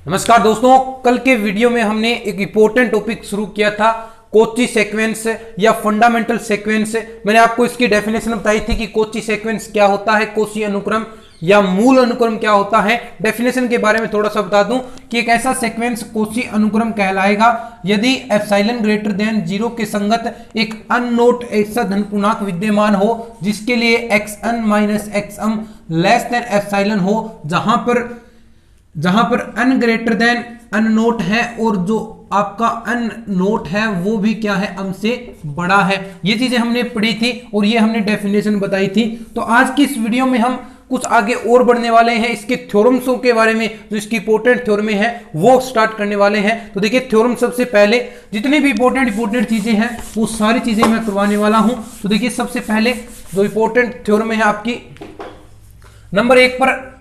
नमस्कार दोस्तों, कल के वीडियो में हमने एक इंपॉर्टेंट टॉपिक शुरू किया था, कोची सीक्वेंस या फंडामेंटल सीक्वेंस। मैंने आपको इसकी डेफिनेशन बताई थी कि कोची सीक्वेंस क्या होता है, कोची अनुक्रम या मूल अनुक्रम क्या होता है। डेफिनेशन के बारे में थोड़ा सा बता दूं कि एक ऐसा सीक्वेंस कोची अनुक्रम कहलाएगा यदि एप्सिलॉन ग्रेटर देन 0 के संगत एक अननोट ऐसा धन पूर्णांक विद्यमान हो जिसके लिए xn minus xm less than epsilon हो, जहां पर n greater than n naught है और जो आपका अन नोट है वो भी क्या है, m से बड़ा है। ये चीजें हमने पढ़ी थी और ये हमने डेफिनेशन बताई थी। तो आज की इस वीडियो में हम कुछ आगे और बढ़ने वाले हैं, इसके थ्योरम्सों के बारे में, जो इसकी इंपॉर्टेंट थ्योरम है वो स्टार्ट करने वाले हैं। तो देखिए थ्योरम सबसे पहले जितनी भी इंपॉर्टेंट चीजें हैं वो सारी चीजें मैं करवाने वाला हूं। तो देखिए सबसे पहले जो इंपॉर्टेंट थ्योरम है आपकी नंबर 1 पर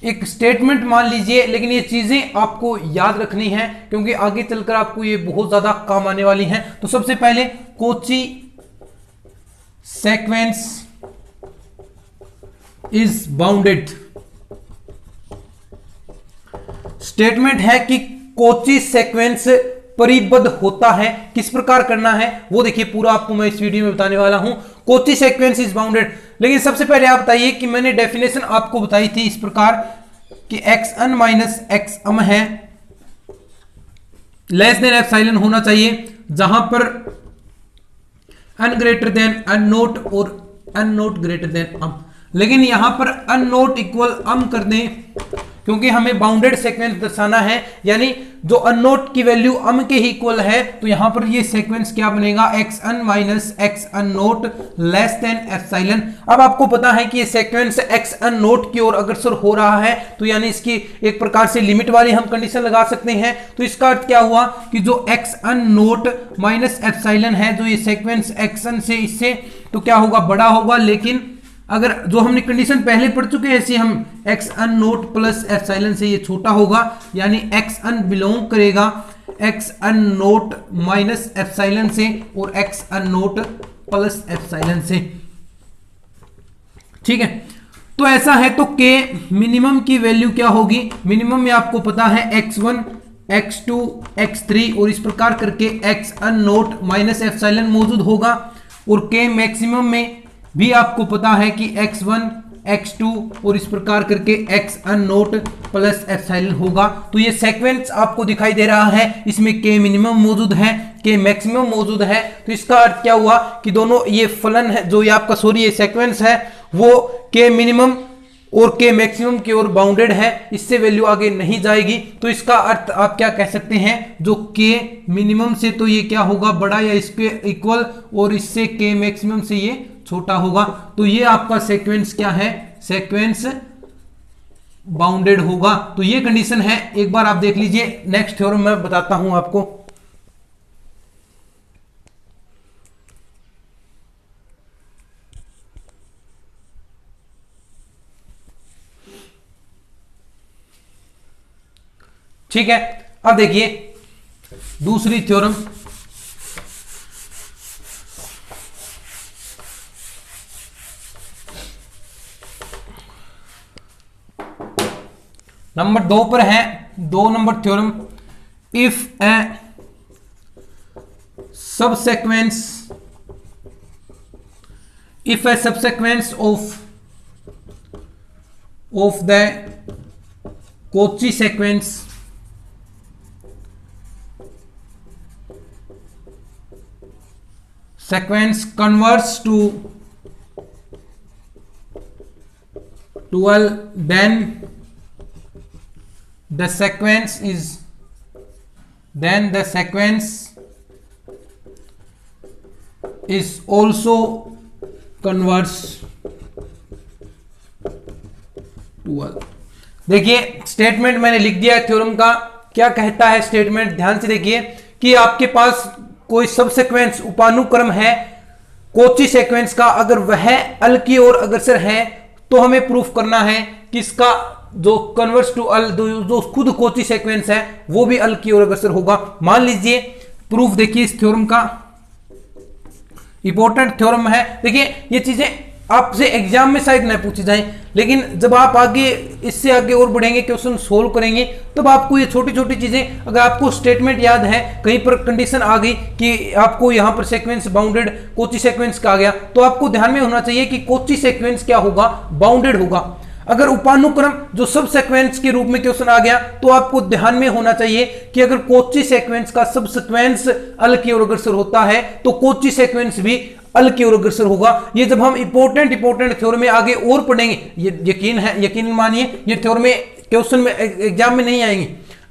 एक स्टेटमेंट मान लीजिए, लेकिन ये चीजें आपको याद रखनी है क्योंकि आगे चलकर आपको ये बहुत ज्यादा काम आने वाली हैं। तो सबसे पहले Kochi sequence is bounded. Statement है कि कोची सीक्वेंस परिबद्ध होता है। किस प्रकार करना है वो देखिए पूरा आपको मैं इस वीडियो में बताने वाला हूं। कोची सीक्वेंस इज बाउंडेड, लेकिन सबसे पहले आप बताइए कि मैंने डेफिनेशन आपको बताई थी इस प्रकार कि xn माइनस xm है लेस देन एप्सिलॉन होना चाहिए, जहां पर n greater than n naught और n naught greater than m। लेकिन यहां पर अन नोट इक्वल m कर दें क्योंकि हमें बाउंडेड सीक्वेंस दर्शाना है, यानी जो अननोट की वैल्यू m के ही इक्वल है। तो यहां पर ये सीक्वेंस क्या बनेगा, xn minus x naught less than epsilon. अब आपको पता है कि ये सीक्वेंस x अननोट की ओर अग्रसर हो रहा है, तो यानी इसकी एक प्रकार से लिमिट वाली हम कंडीशन लगा सकते हैं। तो इसका अर्थ क्या हुआ कि जो x अननोट माइनस एप्सिलॉन है, जो ये सीक्वेंस xn से इससे तो क्या होगा, बड़ा होगा। लेकिन अगर जो हमने कंडीशन पहले पढ़ चुके हैं ऐसे हम x अन नोट प्लस एप्सिलॉन से ये छोटा होगा, यानी x अन बिलोंग करेगा x अन नोट माइनस एप्सिलॉन से और x अन नोट प्लस एप्सिलॉन से। ठीक है, तो ऐसा है तो k मिनिमम की वैल्यू क्या होगी, मिनिमम में आपको पता है x1 x2 x3 और इस प्रकार करके x अन नोट माइनस एप्सिलॉन मौजूद होगा। और k मैक्सिमम में भी आपको पता है कि x1 x2 और इस प्रकार करके x अन नोट प्लस एप्सिलॉन होगा। तो ये सीक्वेंस आपको दिखाई दे रहा है, इसमें k मिनिमम मौजूद है, k मैक्सिमम मौजूद है। तो इसका अर्थ क्या हुआ कि दोनों ये फलन है जो ये आपका ये सीक्वेंस है वो k मिनिमम और k मैक्सिमम की ओर बाउंडेड है, इससे वैल्यू आगे नहीं जाएगी। तो इसका अर्थ आप क्या कह सकते हैं, जो k मिनिमम से तो ये क्या होगा, बड़ा या इसके इक्वल, और इससे k मैक्सिमम से ये छोटा होगा। तो ये आपका सीक्वेंस क्या है, सीक्वेंस बाउंडेड होगा। तो ये कंडीशन है, एक बार आप देख लीजिए। नेक्स्ट थ्योरम मैं बताता हूं आपको। ठीक है, अब देखिए दूसरी थ्योरम। नंबर 2 पर है 2 number theorem. If a subsequence of the Cauchy sequence converts to 12, then the sequence is also converts 12। देखिए स्टेटमेंट मैंने लिख दिया है थ्योरम का। क्या कहता है स्टेटमेंट, ध्यान से देखिए कि आपके पास कोई सबसीक्वेंस उपानुक्रम है कोची सीक्वेंस का, अगर वह अल की ओर अग्रसर है तो हमें प्रूफ करना है कि इसका जो कन्वर्स टू अल, जो खुद कोची सीक्वेंस है वो भी अल की ओर अग्रसर होगा। मान लीजिए प्रूफ देखिए इस थ्योरम का, इंपॉर्टेंट थ्योरम है। देखिए ये चीजें आपसे एग्जाम में शायद न पूछे जाएं, लेकिन जब आप आगे इससे आगे और बढ़ेंगे, क्वेश्चन सोल्व करेंगे, तब आपको ये छोटी छोटी चीजें, अगर आपको स्टेटमेंट याद है, कहीं पर कंडीशन आ गई कि आपको यहां पर सीक्वेंस बाउंडेड कोची सीक्वेंस का आ गया, तो आपको ध्यान में होना चाहिए कि कोची सीक्वेंस क्या होगा, बाउंडेड होगा। अगर उपानुक्रम जो सब सीक्वेंस के रूप में क्वेश्चन आ गया, तो आपको ध्यान में होना चाहिए कि अगर कोची सीक्वेंस का सब सीक्वेंस अल की ओर अग्रसर होता है, तो कोची सीक्वेंस भी अल की ओर अग्रसर होगा। ये जब हम इंपॉर्टेंट थ्योरम में आगे और पढ़ेंगे, ये यकीन मानिए, ये थ्योरम में क्वेश्चन में एग्जाम में नहीं आएंगे।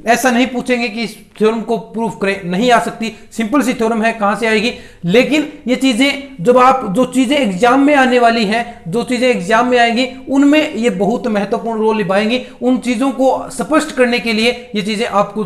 ऐसा नहीं पूछेंगे कि इस थ्योरम को प्रूफ करें, नहीं आ सकती, सिंपल सी थ्योरम है, कहां से आएगी। लेकिन ये चीजें जब आप जो चीजें एग्जाम में आने वाली हैं, जो चीजें एग्जाम में आएंगी, उनमें ये बहुत महत्वपूर्ण रोल निभाएंगी। उन चीजों को स्पष्ट करने के लिए ये चीजें आपको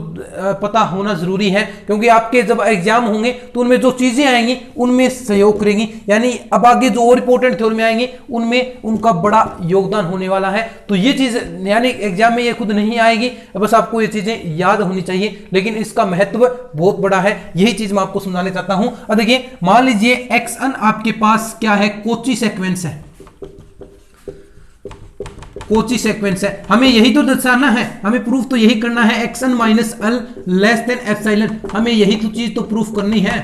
पता होना जरूरी है, क्योंकि आपके जब एग्जाम होंगे तो उनमें जो चीजें आएंगी उनमें सहयोग करेंगी। यानी अब आगे जो और इंपॉर्टेंट थ्योरम आएंगी उनमें उनका बड़ा योगदान होने वाला है। तो ये चीज यानी एग्जाम में ये खुद नहीं आएगी, बस आपको ये चीजें याद होनी चाहिए, लेकिन इसका महत्व बहुत बड़ा है। यही चीज मैं आपको समझाने चाहता हूं। अब देखिए, मान लीजिए xn आपके पास क्या है, कोची सीक्वेंस है, कोची सीक्वेंस है, हमें यही तो दर्शाना है, हमें प्रूफ तो यही करना है, xn minus l less than epsilon, हमें यही तो चीज तो प्रूफ करनी है।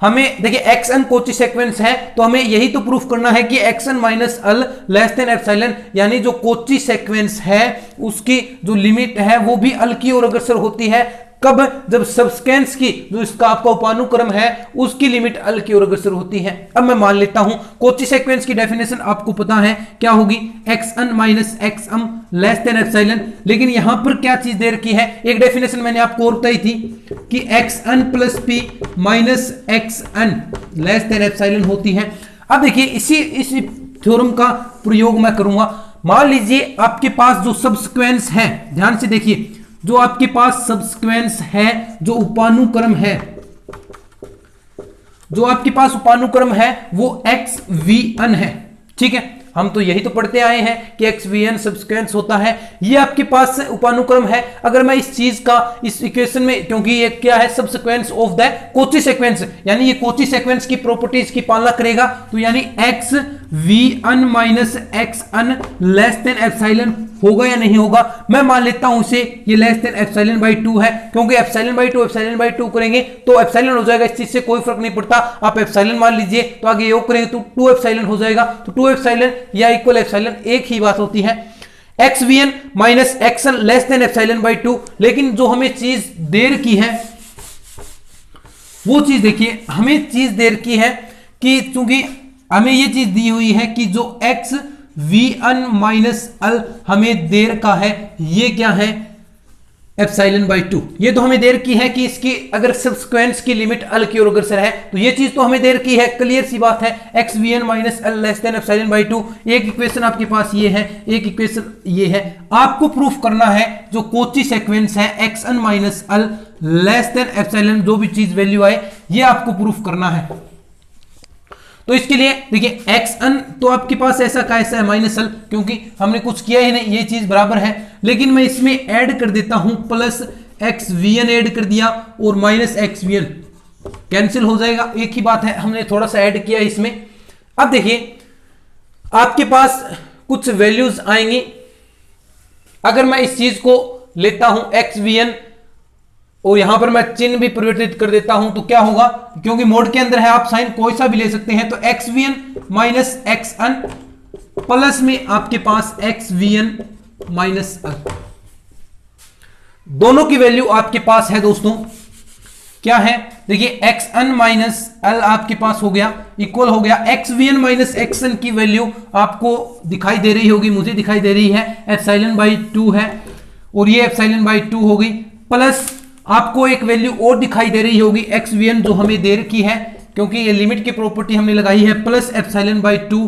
हमें देखिए xn कोची सीक्वेंस है, तो हमें यही तो प्रूफ करना है कि xn minus l less than epsilon, यानी जो कोची सीक्वेंस है उसकी जो लिमिट है वो भी अल की ओर अग्रसर होती है। कब? जब सबस्केंस की जो इसका आपका उपानुक्रम है उसकी लिमिट अल की ओर अग्रसर होती है। अब मैं मान लेता हूं कोची सीक्वेंस की डेफिनेशन आपको पता है क्या होगी, xn minus xm less than epsilon. लेकिन यहां पर क्या चीज दे रखी है, एक डेफिनेशन मैंने आपको और बताई थी कि xn plus p minus xn less than epsilon होती है। अब देखिए इसी थ्योरम का प्रयोग मैं करूंगा। मान लीजिए आपके पास जो सबस्क्वेंस है, ध्यान से देखिए, जो आपके पास सबस्क्वेंस है, जो उपानुक्रम है, जो आपके पास उपानुक्रम है वो xvn है। ठीक है, हम तो यही तो पढ़ते आए हैं कि xvn सबस्क्वेंस होता है, ये आपके पास उपानुक्रम है। अगर मैं इस चीज का इस इक्वेशन में, क्योंकि ये क्या है, सबस्क्वेंस ऑफ द कोची सीक्वेंस, यानी ये कोची सीक्वेंस की प्रॉपर्टीज की पालना करेगा, तो यानी xvn minus xn less than epsilon होगा या नहीं होगा। मैं मान लेता हूं इसे ये लेस देन एप्सिलॉन बाई 2 है, क्योंकि एप्सिलॉन बाई 2 करेंगे तो एप्सिलॉन हो जाएगा, इस चीज से कोई फर्क नहीं पड़ता। आप एप्सिलॉन मान लीजिए तो आगे योग करेंगे तो 2 एप्सिलॉन हो जाएगा, तो 2 एप्सिलॉन या इक्वल एप्सिलॉन एक ही बात होती है। xvn minus xn less than epsilon by 2। लेकिन जो हमें चीज दे रखी है वो चीज देखिए, हमें चीज दे रखी है कि चूंकि हमें ये चीज दी हुई है कि जो xvn माइनस अल हमें दे रखा है, ये क्या है, एप्सिलॉन बाई 2। ये तो हमें दे रखी है कि इसकी अगर सबस्क्वेंस की लिमिट अल की ओर अग्रसर है, तो ये चीज तो हमें दे रखी है, क्लियर सी बात है, xvn minus l less than epsilon by 2। एक इक्वेशन आपके पास ये है, एक इक्वेशन ये है। आपको प्रूफ करना है जो कोची सीक्वेंस है xn minus l less than epsilon, जो भी चीज वैल्यू आए, ये आपको प्रूफ करना है। तो इसके लिए देखिए xn तो आपके पास ऐसा का ऐसा है माइनस अल, क्योंकि हमने कुछ किया ही नहीं, ये चीज बराबर है। लेकिन मैं इसमें ऐड कर देता हूं, प्लस xvn ऐड कर दिया और माइनस xvn कैंसिल हो जाएगा, एक ही बात है, हमने थोड़ा सा ऐड किया इसमें। अब देखिए आपके पास कुछ वैल्यूज आएंगी, अगर मैं इस चीज को लेता हूं xvn और यहां पर मैं चिन्ह भी परिवर्तित कर देता हूं, तो क्या होगा, क्योंकि मोड के अंदर है, आप साइन कोई सा भी ले सकते हैं, तो xvn माइनस xn प्लस में आपके पास xvn माइनस अल, दोनों की वैल्यू आपके पास है दोस्तों। क्या है, देखिए xn माइनस अल आपके पास हो गया, इक्वल हो गया xvn माइनस xn की वैल्यू आपको दिखाई दे रही होगी, मुझे दिखाई दे रही है, एप्सिलॉन बाई 2 है और ये एप्सिलॉन बाई 2 हो गई, प्लस आपको एक वैल्यू और दिखाई दे रही होगी xvn जो हमें दे रखी है, क्योंकि ये लिमिट की प्रॉपर्टी हमने लगाई है, प्लस एप्सिलॉन बाई 2,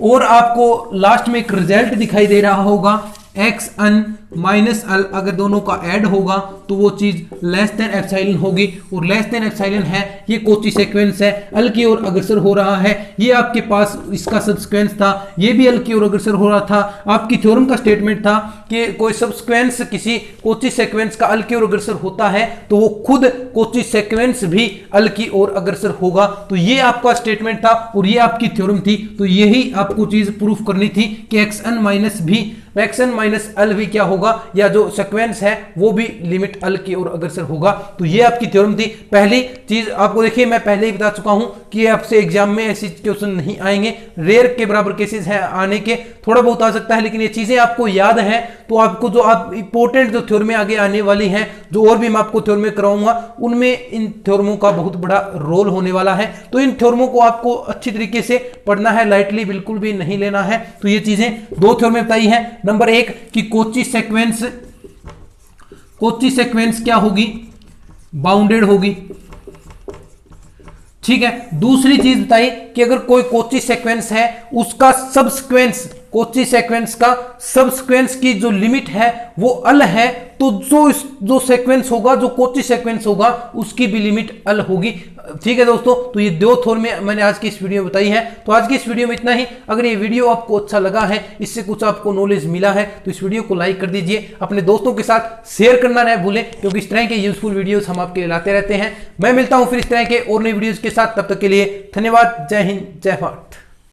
और आपको लास्ट में एक रिजल्ट दिखाई दे रहा होगा xn माइनस अल अगर दोनों का ऐड होगा तो वो चीज लेस देन एप्सिलॉन होगी, और लेस देन एप्सिलॉन है ये कोची सीक्वेंस है, अल की ओर अग्रसर हो रहा है। ये आपके पास इसका सबसीक्वेंस था, ये भी अल की ओर अग्रसर हो रहा था। आपकी थ्योरम का स्टेटमेंट था कि कोई सबसीक्वेंस किसी कोची सीक्वेंस का अल की ओर अग्रसर होता है तो वो खुद कोची सीक्वेंस भी अल की ओर अग्रसर होगा। तो ये आपका स्टेटमेंट था और ये आपकी थ्योरम थी। तो यही आपको चीज प्रूफ करनी थी कि xn माइनस भी एक्सन माइनस अल भी क्या होगा, या जो सीक्वेंस है वो भी लिमिट अल की ओर अग्रसर होगा। तो ये आपकी थ्योरम थी। पहली चीज आपको देखिए मैं पहले ही बता चुका हूं कि आपसे एग्जाम में ऐसे क्वेश्चन नहीं आएंगे, रेयर के बराबर केसेस है आने के, थोड़ा बहुत आ सकता है, लेकिन ये चीजें आपको याद है तो आपको जो आप इंपॉर्टेंट जो थ्योरम आगे आने वाली हैं, जो और भी मैं आपको थ्योरम कराऊंगा, उनमें इन थ्योरमों का बहुत बड़ा रोल होने वाला है। तो इन थ्योरमों को आपको अच्छी तरीके से पढ़ना है, लाइटली बिल्कुल भी नहीं लेना है। तो ये चीजें दो थ्योरम बताई है। नंबर एक कि कोची सीक्वेंस क्या होगी, बाउंडेड होगी, ठीक है। दूसरी चीज बताई कि अगर कोई कोची सीक्वेंस है उसका सबसीक्वेंस, कोची सीक्वेंस का सबसीक्वेंस की जो लिमिट है वो अल है, तो जो सीक्वेंस होगा, जो कोची सीक्वेंस होगा, उसकी भी लिमिट अल होगी, ठीक है दोस्तों। तो ये दो थ्योरम मैंने आज की इस वीडियो में बताई है। तो आज की इस वीडियो में इतना ही। अगर ये वीडियो आपको अच्छा लगा है, इससे कुछ आपको नॉलेज मिला है, तो इस वीडियो को लाइक कर दीजिए, अपने दोस्तों के साथ शेयर करना न भूलें, क्योंकि इस तरह के यूजफुल वीडियोस हम आपके लिए लाते रहते हैं। मैं मिलता हूं फिर इस तरह के और नई वीडियोस के साथ, तब तक के लिए धन्यवाद। जय हिंद, जय भारत।